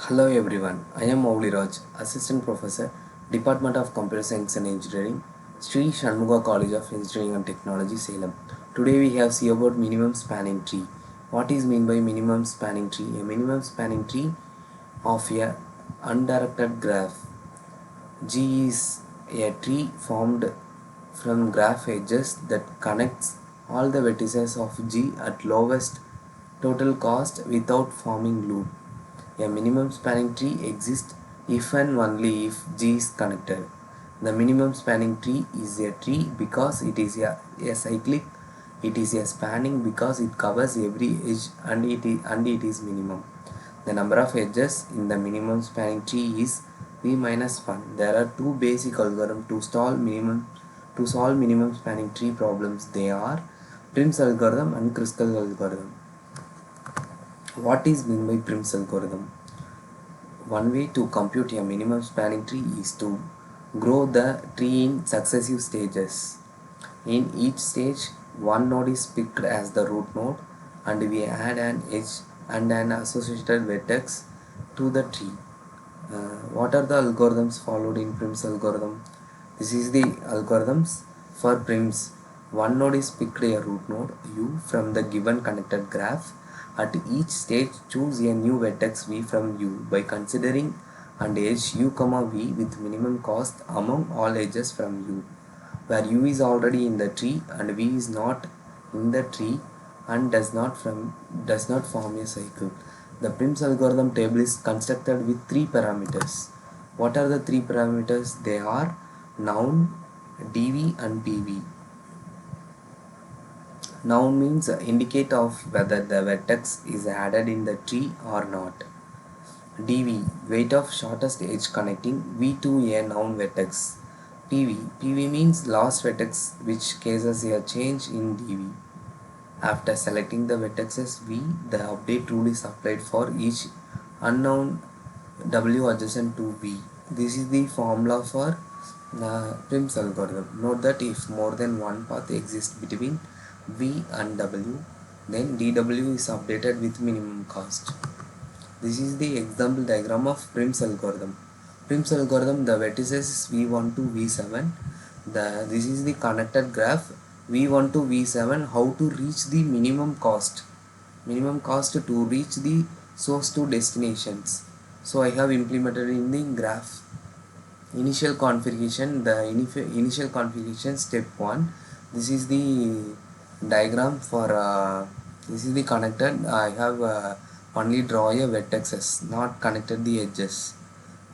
Hello everyone, I am Mouliraj, Assistant Professor, Department of Computer Science and Engineering, Sri Shanmuga College of Engineering and Technology, Salem. Today we have see about minimum spanning tree. What is mean by minimum spanning tree? A minimum spanning tree of a undirected graph. G is a tree formed from graph edges that connects all the vertices of G at lowest total cost without forming loop. A minimum spanning tree exists if and only if G is connected. The minimum spanning tree is a tree because it is a cyclic. It is a spanning because it covers every edge and it is minimum. The number of edges in the minimum spanning tree is v minus 1. There are two basic algorithms to solve minimum spanning tree problems. They are Prim's algorithm and Kruskal's algorithm. What is meant by Prim's algorithm? One way to compute a minimum spanning tree is to grow the tree in successive stages. In each stage, one node is picked as the root node and we add an edge and an associated vertex to the tree. What are the algorithms followed in Prim's algorithm? This is the algorithms for Prim's. One node is picked a root node u from the given connected graph. At each stage, choose a new vertex v from u by considering an edge u, v with minimum cost among all edges from u, where u is already in the tree and v is not in the tree and does not form a cycle. The Prim's algorithm table is constructed with three parameters. What are the three parameters? They are noun, dv and pv. Noun means indicate of whether the vertex is added in the tree or not. dv, weight of shortest edge connecting v to a noun vertex. pv means last vertex, which causes a change in dv. After selecting the vertexes v, the update rule is applied for each unknown w adjacent to v. This is the formula for the Prim's algorithm. Note that if more than one path exists between v and w, then dw is updated with minimum cost. This is the example diagram of Prim's algorithm. Prim's algorithm, the vertices is v1 to v7. This is the connected graph v1 to v7. How to reach the minimum cost? Minimum cost to reach the source to destinations. So I have implemented in the graph. Initial configuration, initial configuration step 1. This is the diagram for this is the connected. I have only draw a vertexes, not connected the edges.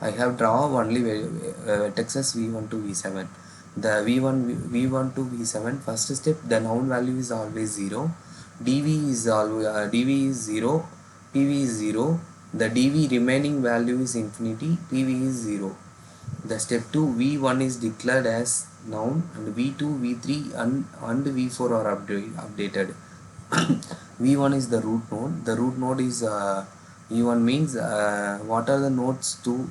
I have draw only vertexes v1 to v7. The v1 to v7, first step, the noun value is always 0. dv is 0, pv is 0. The dv remaining value is infinity, pv is 0. The step 2, v1 is declared as noun and v2, v3 and v4 are updated. v1 is the root node. The root node is v1 means what are the nodes to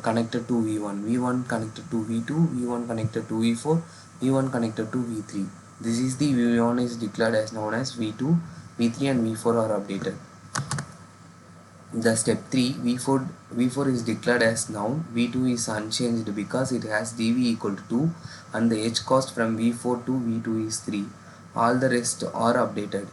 connected to v1? v1 connected to v2, v1 connected to v4, v1 connected to v3. This is the v1 is declared as known as v2, v3 and v4 are updated. The step 3, v4 is declared as noun, v2 is unchanged because it has dv equal to 2 and the edge cost from v4 to v2 is 3. All the rest are updated.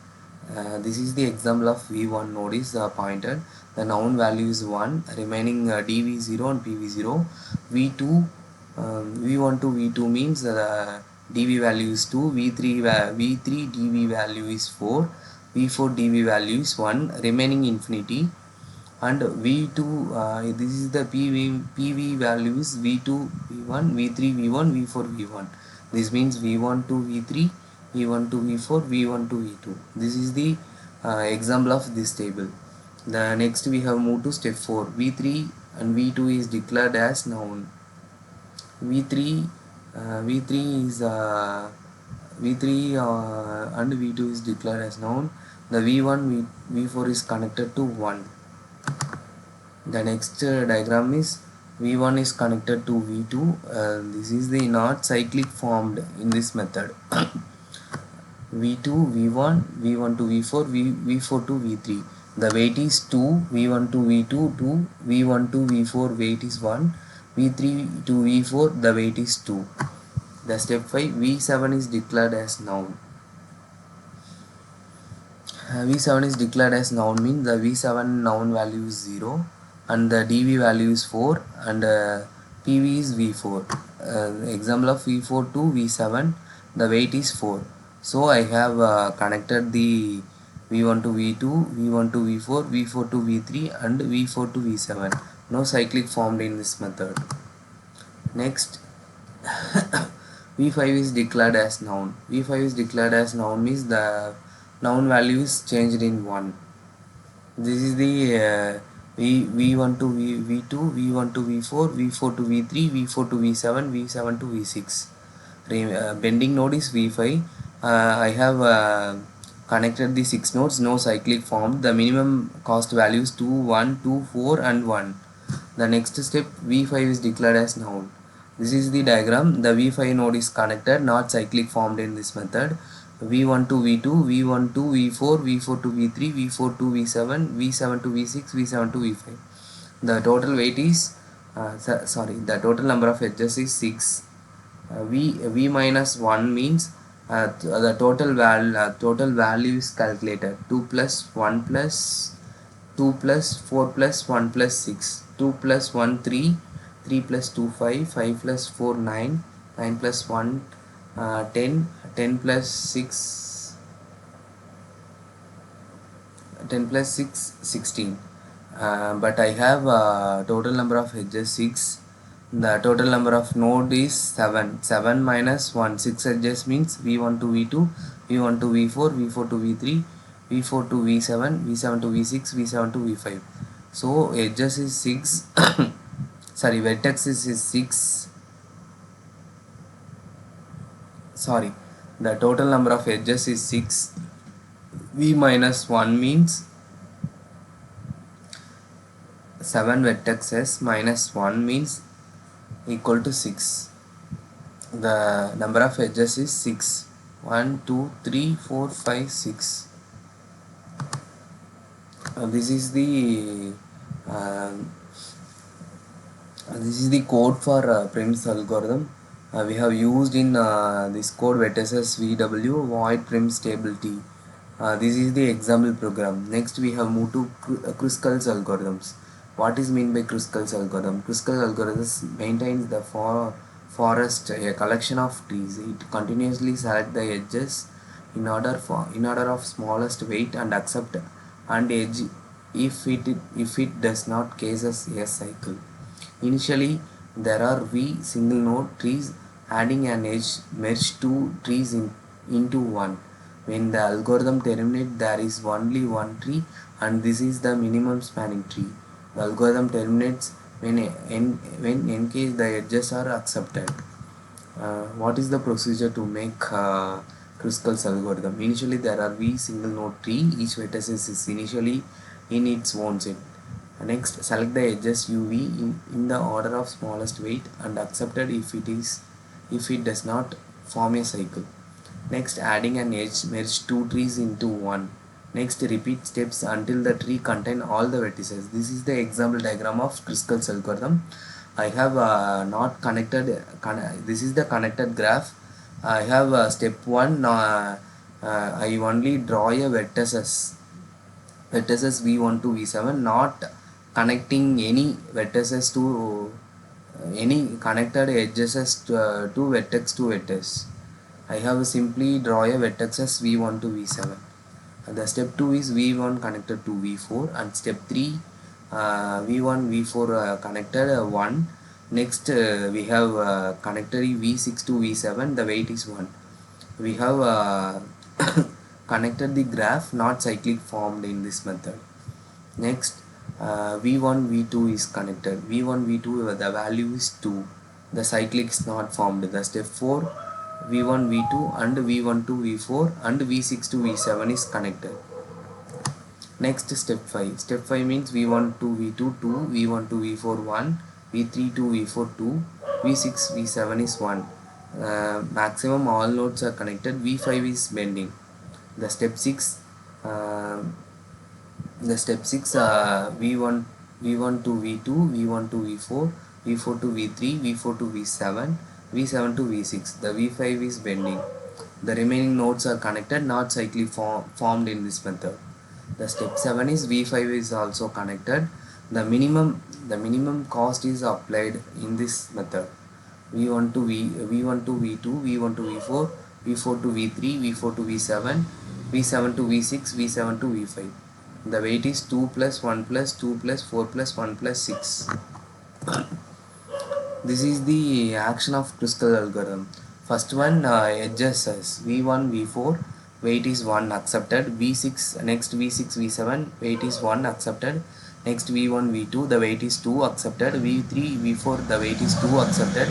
This is the example of v1 node is pointed. The noun value is 1, remaining dv 0 and pv 0. v1 to v2 means dv value is 2, v3 dv value is 4, v4 dv value is 1, remaining infinity. And v2 this is the pv value is v2 v1, v3 v1, v4 v1. This means v1 to v3, v1 to v4, v1 to v2. This is the example of this table. The next we have moved to step 4. v3 and v2 is declared as noun. v3 is v3 and v2 is declared as noun. The v1 v4 is connected to 1. The next diagram is v1 is connected to v2. This is the not cyclic formed in this method. v2 v1 v1 to v4 v4 to v3. The weight is 2, V1 to V2 2, V1 to V4 weight is 1, V3 to V4 the weight is 2. The step 5, V7 is declared as noun. V7 is declared as noun means the V7 noun value is 0 and the DV value is 4 and PV is V4. Example of V4 to V7, the weight is 4. So I have connected the V1 to V2, V1 to V4, V4 to V3 and V4 to V7. No cyclic formed in this method. Next, V5 is declared as noun. V5 is declared as noun means the noun value is changed in 1. This is the V1 to V2, V1 to V4, V4 to V3, V4 to V7, V7 to V6. Bending node is V5. I have connected the 6 nodes, no cyclic formed. The minimum cost values 2, 1, 2, 4 and 1. The next step, V5 is declared as noun. This is the diagram. The V5 node is connected, not cyclic formed in this method. V1 to V2, V1 to V4, V4 to V3, V4 to V7, V7 to V6, V7 to V5. The total weight is, the total number of edges is 6. V minus 1 means the total value is calculated. 2 plus 1 plus 2 plus 4 plus 1 plus 6, 2 plus 1 3, 3 plus 2 5, 5 plus 4 9, 9 plus 1 10, 10 plus 6, 10 plus 6 16. But I have total number of edges 6. The total number of node is 7. 7 minus 1, 6 edges means V1 to V2, V1 to V4, V4 to V3, V4 to V7, V7 to V6, V7 to V5. So edges is 6. Sorry, vertex is 6. Sorry, the total number of edges is 6. V minus 1 means 7 vertexes minus 1 means equal to 6. The number of edges is 6. 1, 2, 3, 4, 5, 6. This is the code for Prim's algorithm. We have used in this code vertices VW void Prim stable T. This is the example program. Next we have moved to Kruskal's algorithms. What is meant by Kruskal's algorithm? Kruskal's algorithm maintains the forest, a collection of trees. It continuously selects the edges in order of smallest weight and accept and edge if it does not cases a cycle. Initially, there are V single node trees. Adding an edge merge two trees into one. When the algorithm terminates, there is only one tree, and this is the minimum spanning tree. The algorithm terminates when in case the edges are accepted. What is the procedure to make Kruskal's algorithm? Initially, there are V single node tree. Each vertex is initially in its own set. Next, select the edges UV in the order of smallest weight and accepted if it does not form a cycle. Next, adding an edge, merge two trees into one. Next, repeat steps until the tree contain all the vertices. This is the example diagram of Kruskal's algorithm. I have not connected. This is the connected graph. I have step 1. I only draw a vertices V1 to V7, not connecting any vertices to any connected edges to vertex to vertex. I have simply draw a vertices V1 to V7. The step 2 is V1 connected to V4 and step 3 V1 V4 connected 1. Next we have connected V6 to V7, the weight is 1. We have connected the graph, not cyclic formed in this method. Next V1 V2 is connected. V1 V2 the value is 2. The cyclic is not formed. The step 4 V1 V2 and V1 to V4 and V6 to V7 is connected. Next step 5. Step 5 means V1 to V2 2, V1 to V4 1, V3 to V4 2, V6 V7 is 1. Maximum all nodes are connected. V5 is bending. The step 6 The step 6, V1 to V2, V1 to V4, V4 to V3, V4 to V7, V7 to V6. The V5 is bending. The remaining nodes are connected, not cyclically formed in this method. The step 7 is V5 is also connected. The minimum cost is applied in this method. V1 to V2, V1 to V4, V4 to V3, V4 to V7, V7 to V6, V7 to V5. The weight is 2 plus 1 plus 2 plus 4 plus 1 plus 6. This is the action of Kruskal algorithm. First one, edges says V1, V4, weight is 1 accepted. V6, next V6, V7, weight is 1 accepted. Next V1, V2, the weight is 2 accepted. V3, V4, the weight is 2 accepted.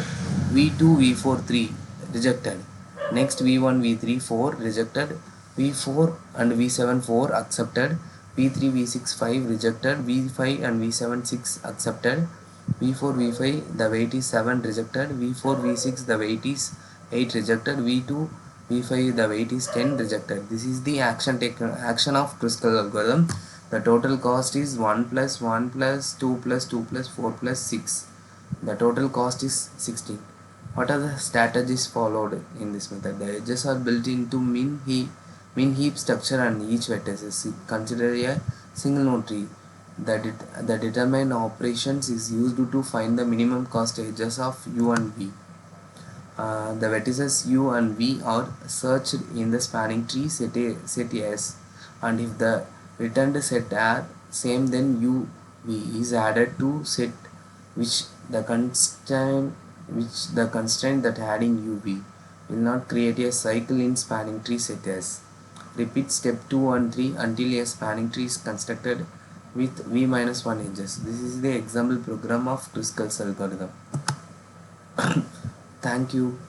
V2, V4, 3 rejected. Next V1, V3, 4 rejected. V4 and V7, 4 accepted. V3, V6, 5 rejected. V5 and V7, 6 accepted. V4, V5, the weight is 7 rejected. V4, V6, the weight is 8 rejected. V2, V5, the weight is 10 rejected. This is the action of Kruskal algorithm. The total cost is 1 plus 1 plus 2 plus 2 plus 4 plus 6. The total cost is 16. What are the strategies followed in this method? The edges are built into min heap structure and each vertex is considered a single node tree. The determine operations is used to find the minimum cost edges of U and V. The vertices U and V are searched in the spanning tree set S, and if the returned set are same, then U V is added to set which the constraint that adding U V will not create a cycle in spanning tree set S. Repeat step 2 and 3 until a spanning tree is constructed with V minus 1 edges. This is the example program of Kruskal's algorithm. Thank you.